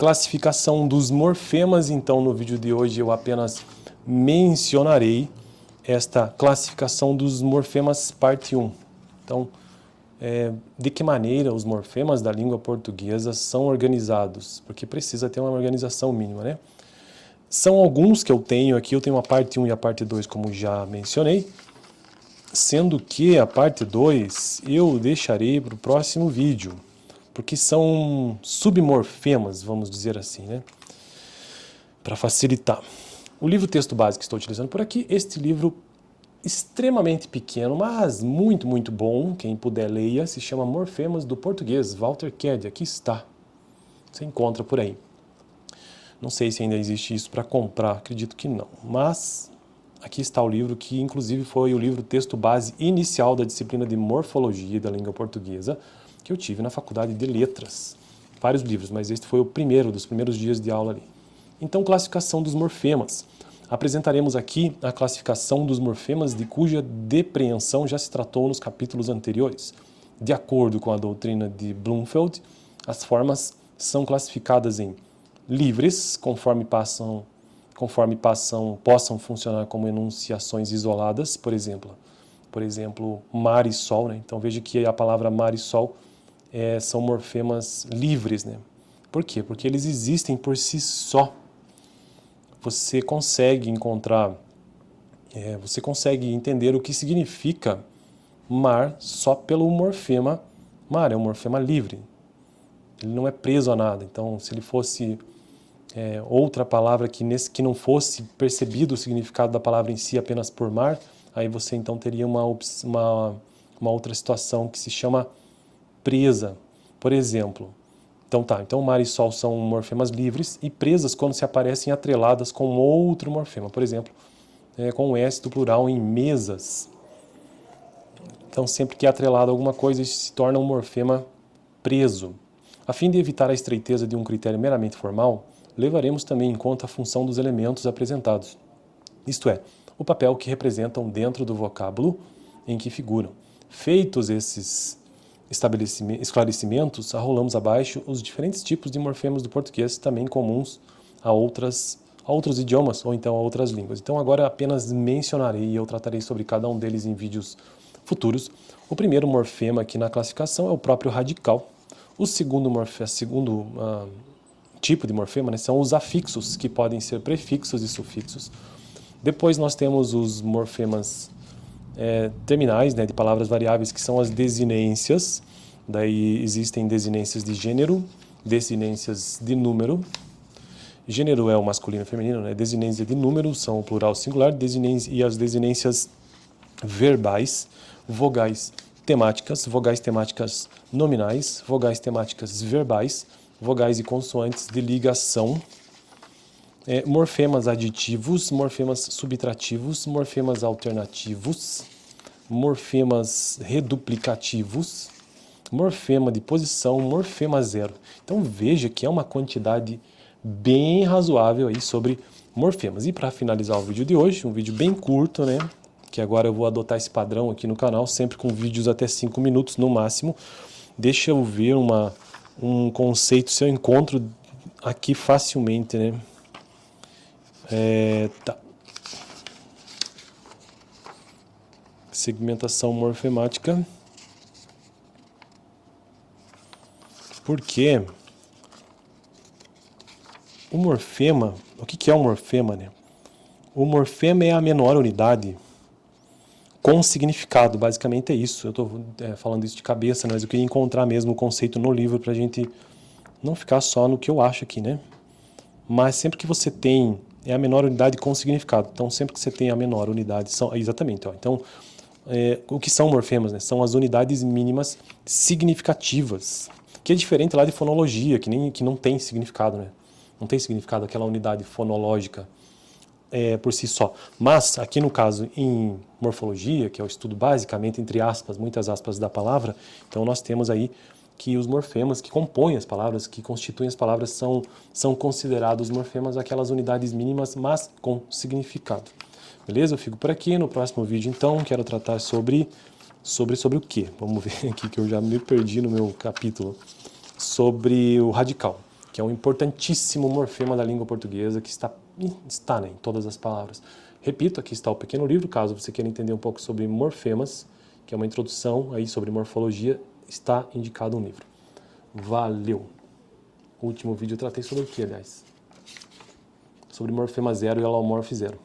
Classificação dos morfemas. Então, no vídeo de hoje eu apenas mencionarei esta classificação dos morfemas parte 1. Então, de que maneira os morfemas da língua portuguesa são organizados? Porque precisa ter uma organização mínima, né? São alguns que eu tenho aqui, eu tenho a parte 1 e a parte 2, como já mencionei, sendo que a parte 2 eu deixarei para o próximo vídeo, porque são submorfemas, vamos dizer assim, né? Para facilitar. O livro texto base que estou utilizando por aqui, este livro extremamente pequeno, mas muito, muito bom, quem puder leia, se chama Morfemas do Português, Walter Ked, aqui está. Você encontra por aí. Não sei se ainda existe isso para comprar, acredito que não, mas aqui está o livro que inclusive foi o livro texto base inicial da disciplina de Morfologia da língua portuguesa que eu tive na Faculdade de Letras. Vários livros, mas este foi o primeiro dos primeiros dias de aula ali. Então, classificação dos morfemas. Apresentaremos aqui a classificação dos morfemas de cuja depreensão já se tratou nos capítulos anteriores. De acordo com a doutrina de Bloomfield, as formas são classificadas em livres, conforme possam funcionar como enunciações isoladas, por exemplo, mar e sol, né? Então veja que a palavra mar e sol são morfemas livres, né? Por quê? Porque eles existem por si só. Você consegue encontrar, você consegue entender o que significa mar só pelo morfema mar, é um morfema livre. Ele não é preso a nada. Então, se ele fosse outra palavra que não fosse percebido o significado da palavra em si apenas por mar, aí você então teria uma outra situação que se chama presa. Por exemplo, então mar e sol são morfemas livres e presas quando se aparecem atreladas com outro morfema. Por exemplo, com o S do plural em mesas. Então, sempre que é atrelado a alguma coisa, isso se torna um morfema preso. A fim de evitar a estreiteza de um critério meramente formal, levaremos também em conta a função dos elementos apresentados, isto é, o papel que representam dentro do vocábulo em que figuram. Feitos esses esclarecimentos, arrolamos abaixo os diferentes tipos de morfemas do português, também comuns a outros idiomas ou então a outras línguas. Então agora apenas mencionarei e eu tratarei sobre cada um deles em vídeos futuros. O primeiro morfema aqui na classificação é o próprio radical. O segundo tipo de morfema, né, são os afixos, que podem ser prefixos e sufixos. Depois nós temos os morfemas terminais, né, de palavras variáveis, que são as desinências. Daí existem desinências de gênero, desinências de número. Gênero é o masculino e feminino, né? Desinência de número são o plural singular, e as desinências verbais, vogais temáticas nominais, vogais temáticas verbais, vogais e consoantes de ligação, morfemas aditivos, morfemas subtrativos, morfemas alternativos, morfemas reduplicativos, morfema de posição, morfema zero. Então veja que é uma quantidade bem razoável aí sobre morfemas. E para finalizar o vídeo de hoje, um vídeo bem curto, né? Que agora eu vou adotar esse padrão aqui no canal, sempre com vídeos até 5 minutos no máximo. Deixa eu ver um conceito, se eu encontro aqui facilmente, né? Tá. Segmentação morfemática. Porque o morfema, o que é um morfema, né? O morfema é a menor unidade com significado, basicamente é isso. Eu estou falando isso de cabeça, mas eu queria encontrar mesmo o conceito no livro para a gente não ficar só no que eu acho aqui, né? Mas sempre que você tem, é a menor unidade com significado. Então, sempre que você tem a menor unidade, exatamente, ó. Então, o que são morfemas, né? São as unidades mínimas significativas, que é diferente lá de fonologia, que não tem significado, né? Não tem significado aquela unidade fonológica por si só. Mas, aqui no caso, em morfologia, que é o estudo basicamente, entre aspas, muitas aspas da palavra, então nós temos aí que os morfemas que compõem as palavras, que constituem as palavras, são considerados morfemas aquelas unidades mínimas, mas com significado. Beleza? Eu fico por aqui. No próximo vídeo, então, quero tratar sobre o quê? Vamos ver aqui que eu já me perdi no meu capítulo. Sobre o radical. que é um importantíssimo morfema da língua portuguesa, que está né, em todas as palavras. Repito, aqui está o pequeno livro, caso você queira entender um pouco sobre morfemas, que é uma introdução aí sobre morfologia, está indicado um livro. Valeu! O último vídeo eu tratei sobre o que, aliás? Sobre morfema zero e alomorfe zero.